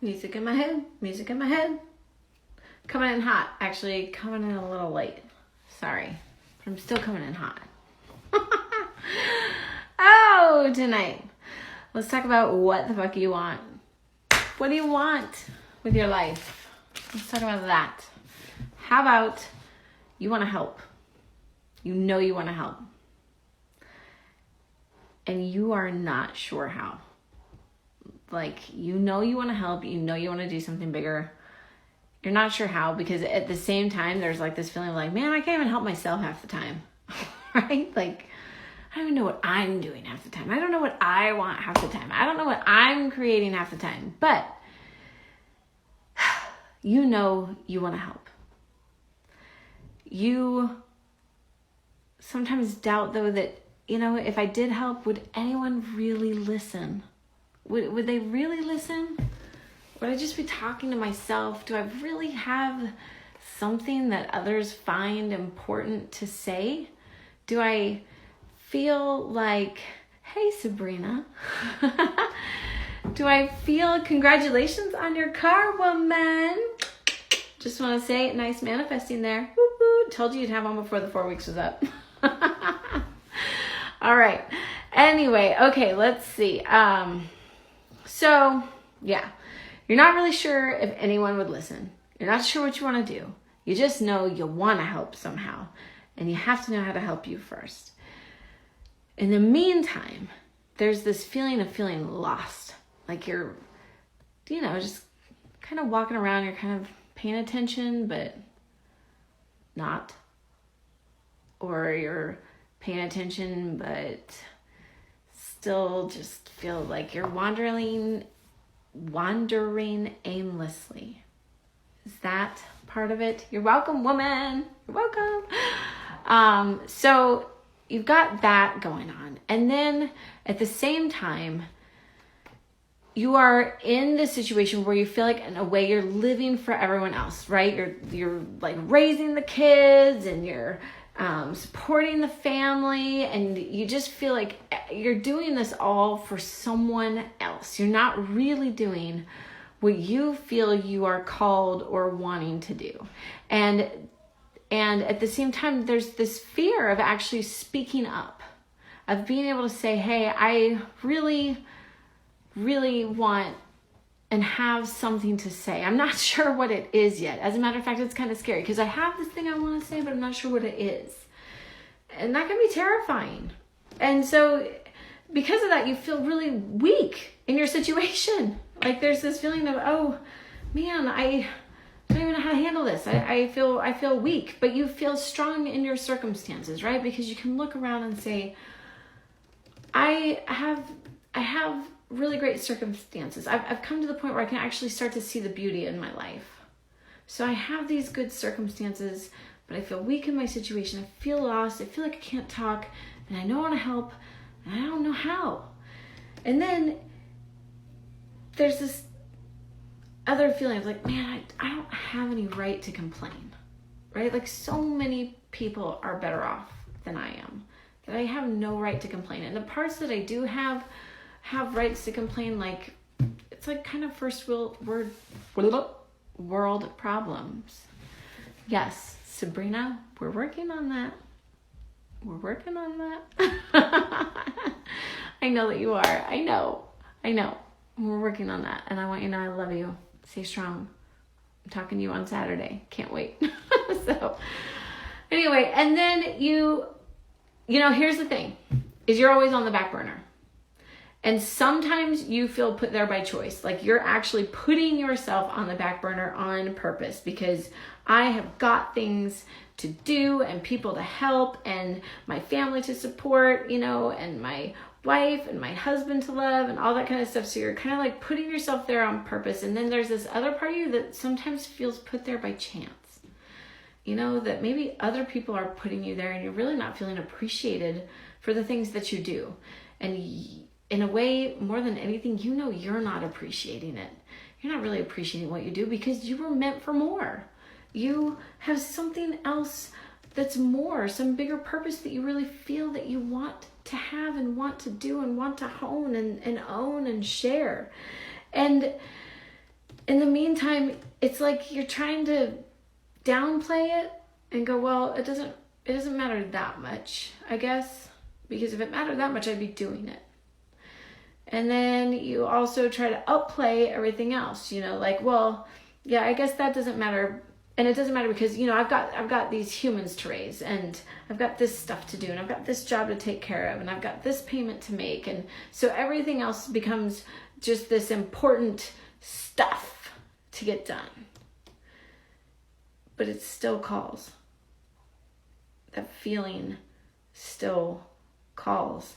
Music in my head, music in my head. Coming in hot. Actually, coming in a little late. Sorry, but I'm still coming in hot. Oh, tonight, let's talk about what the fuck you want. What do you want with your life? Let's talk about that. How about you want to help? You know you want to help. And you are not sure how. Like, you know you want to help. You know you want to do something bigger. You're not sure how, because at the same time, there's like this feeling of like, man, I can't even help myself half the time. Right? Like, I don't even know what I'm doing half the time. I don't know what I want half the time. I don't know what I'm creating half the time. But you know you want to help. You sometimes doubt, though, that, you know, if I did help, would anyone really listen? Would they really listen? Would I just be talking to myself? Do I really have something that others find important to say? Do I feel like, hey, Sabrina, do I feel congratulations on your car, woman? Just want to say, nice manifesting there. Woo-hoo. Told you you'd have one before the 4 weeks was up. All right. Anyway, okay, let's see. So, yeah, you're not really sure if anyone would listen. You're not sure what you want to do. You just know you want to help somehow, and you have to know how to help you first. In the meantime, there's this feeling of feeling lost. Like you're, you know, just kind of walking around. You're kind of paying attention, but not. Or you're paying attention, but still just feel like you're wandering aimlessly. Is that part of it? You're welcome, woman. You're welcome. So you've got that going on. And then at the same time, you are in this situation where you feel like, in a way, you're living for everyone else, right? You're like raising the kids, and you're supporting the family, and you just feel like you're doing this all for someone else. You're not really doing what you feel you are called or wanting to do. And at the same time, there's this fear of actually speaking up, of being able to say, hey, I really, really want and have something to say. I'm not sure what it is yet. As a matter of fact, it's kind of scary because I have this thing I want to say, but I'm not sure what it is. And that can be terrifying. And so because of that, you feel really weak in your situation. Like there's this feeling of, oh man, I don't even know how to handle this. I feel weak, but you feel strong in your circumstances, right? Because you can look around and say, I have really great circumstances. I've come to the point where I can actually start to see the beauty in my life. So I have these good circumstances, but I feel weak in my situation. I feel lost. I feel like I can't talk, and I know I want to help, and I don't know how. And then there's this other feeling of like, man, I don't have any right to complain, right? Like so many people are better off than I am, that I have no right to complain. And the parts that I do have rights to complain, like it's like kind of first world problems. Yes, Sabrina, we're working on that. We're working on that. I know that you are. I know. We're working on that. And I want you to know I love you. Stay strong. I'm talking to you on Saturday. Can't wait. So anyway, and then you know, here's the thing, is you're always on the back burner. And sometimes you feel put there by choice. Like you're actually putting yourself on the back burner on purpose, because I have got things to do and people to help and my family to support, you know, and my wife and my husband to love and all that kind of stuff. So you're kind of like putting yourself there on purpose. And then there's this other part of you that sometimes feels put there by chance. You know, that maybe other people are putting you there and you're really not feeling appreciated for the things that you do. And in a way, more than anything, you know you're not appreciating it. You're not really appreciating what you do because you were meant for more. You have something else that's more, some bigger purpose that you really feel that you want to have and want to do and want to hone and own and share. And in the meantime, it's like you're trying to downplay it and go, well, it doesn't matter that much, I guess, because if it mattered that much, I'd be doing it. And then you also try to outplay everything else, like, well, yeah, I guess that doesn't matter. And it doesn't matter because, I've got these humans to raise, and I've got this stuff to do, and I've got this job to take care of, and I've got this payment to make. And so everything else becomes just this important stuff to get done. But it still calls. That feeling still calls.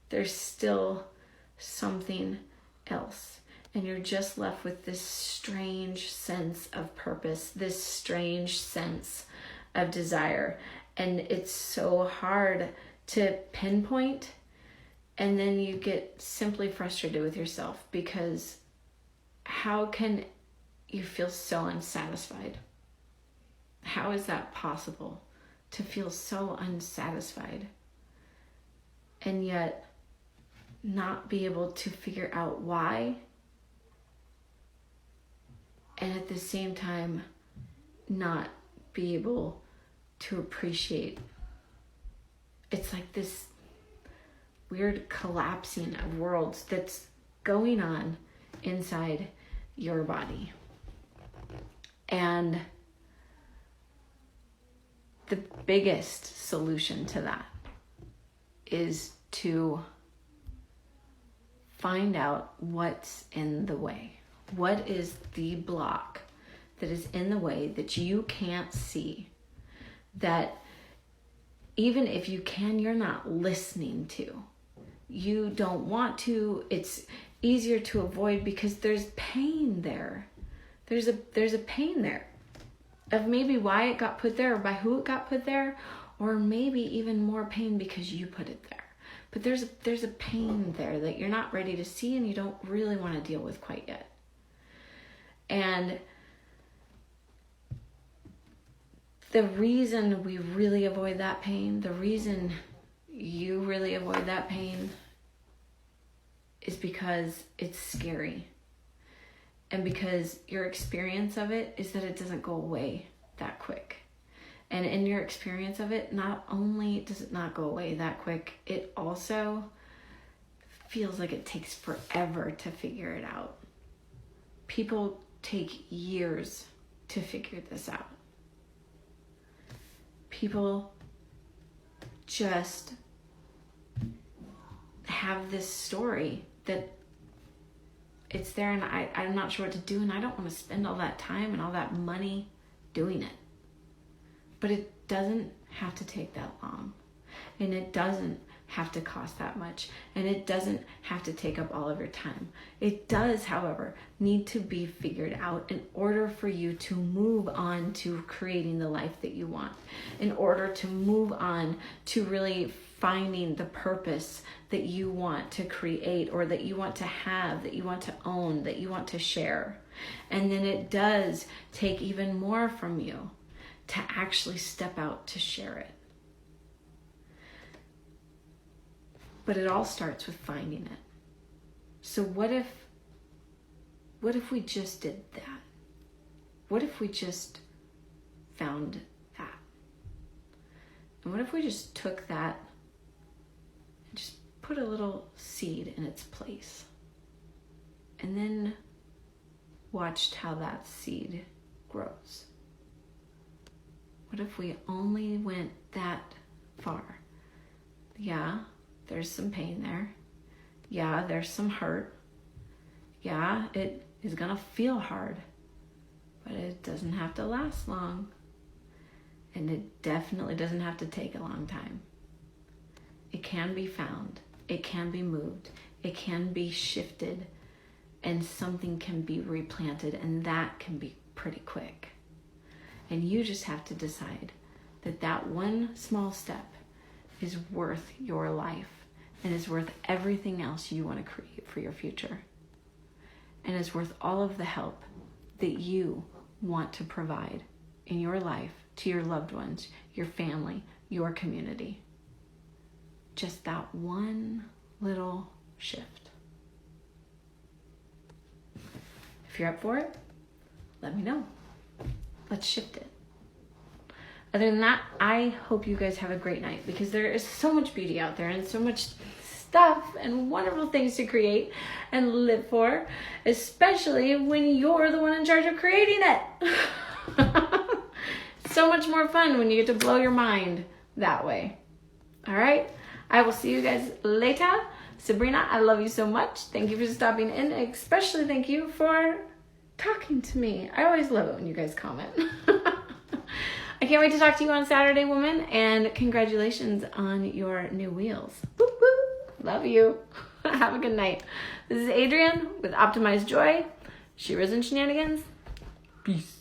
There's still something else. And you're just left with this strange sense of purpose, this strange sense of desire. And it's so hard to pinpoint. And then you get simply frustrated with yourself, because how can you feel so unsatisfied? How is that possible, to feel so unsatisfied and yet not be able to figure out why, and at the same time not be able to appreciate? It's like this weird collapsing of worlds that's going on inside your body. And the biggest solution to that is to find out what's in the way. What is the block that is in the way that you can't see, that even if you can, you're not listening to? You don't want to. It's easier to avoid because there's pain there. There's a pain there of maybe why it got put there, or by who it got put there, or maybe even more pain because you put it there. But there's a pain there that you're not ready to see and you don't really want to deal with quite yet. And the reason we really avoid that pain, the reason you really avoid that pain, is because it's scary. And because your experience of it is that it doesn't go away that quick. And in your experience of it, not only does it not go away that quick, it also feels like it takes forever to figure it out. People take years to figure this out. People just have this story that it's there and I'm not sure what to do, and I don't want to spend all that time and all that money doing it. But it doesn't have to take that long, and it doesn't have to cost that much, and it doesn't have to take up all of your time. It does, however, need to be figured out in order for you to move on to creating the life that you want, in order to move on to really finding the purpose that you want to create, or that you want to have, that you want to own, that you want to share. And then it does take even more from you to actually step out to share it. But it all starts with finding it. So what if we just did that? What if we just found that? And what if we just took that and just put a little seed in its place, and then watched how that seed grows? What if we only went that far? Yeah, there's some pain there. Yeah, there's some hurt. Yeah, it is gonna feel hard, but it doesn't have to last long. And it definitely doesn't have to take a long time. It can be found. It can be moved. It can be shifted, and something can be replanted, and that can be pretty quick. And you just have to decide that that one small step is worth your life, and is worth everything else you want to create for your future, and is worth all of the help that you want to provide in your life to your loved ones, your family, your community. Just that one little shift. If you're up for it, let me know. Let's shift it. Other than that, I hope you guys have a great night, because there is so much beauty out there and so much stuff and wonderful things to create and live for, especially when you're the one in charge of creating it. So much more fun when you get to blow your mind that way. All right. I will see you guys later. Sabrina, I love you so much. Thank you for stopping in. Especially thank you for talking to me. I always love it when you guys comment. I can't wait to talk to you on Saturday, woman. And congratulations on your new wheels. Woo woo. Love you. Have a good night. This is Adrienne with Optimized Joy. She Risen Shenanigans. Peace.